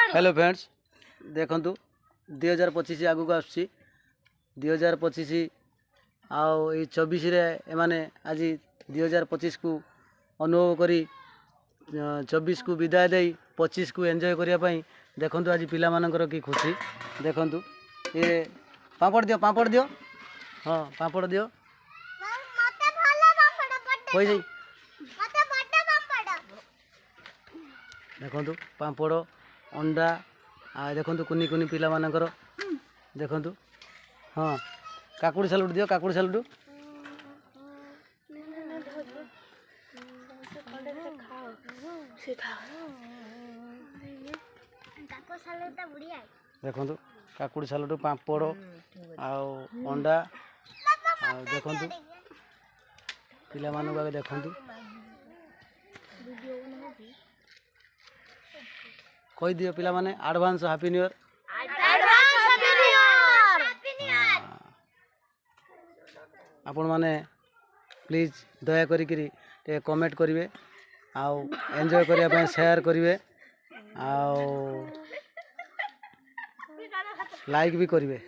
Hello friends देखु 2025 आगू आसुची 2025 आई 24 एमाने आज 2025 को अनुभव करी 24 को विदाय दे 25 को एंजॉय करने देखु आज पिला मानकर की खुशी देखु ये पापड़ दियो हाँ पापड़ दियो देखु पापड़ अंडा देखु कुनी कुनी पिला मानकर देखु हाँ काकुड़ी सालुट दियो काकुड़ी सालुट देखु काकुड़ी सालुट पापड़ अंडा देखु पिला मानक देखु कही दियो पिला माने एडवांस हैप्पी न्यू ईयर आपण माने प्लीज दया करी कमेंट करेंगे आउ एंजॉय करने शेयर करेंगे आउ लाइक भी करेंगे।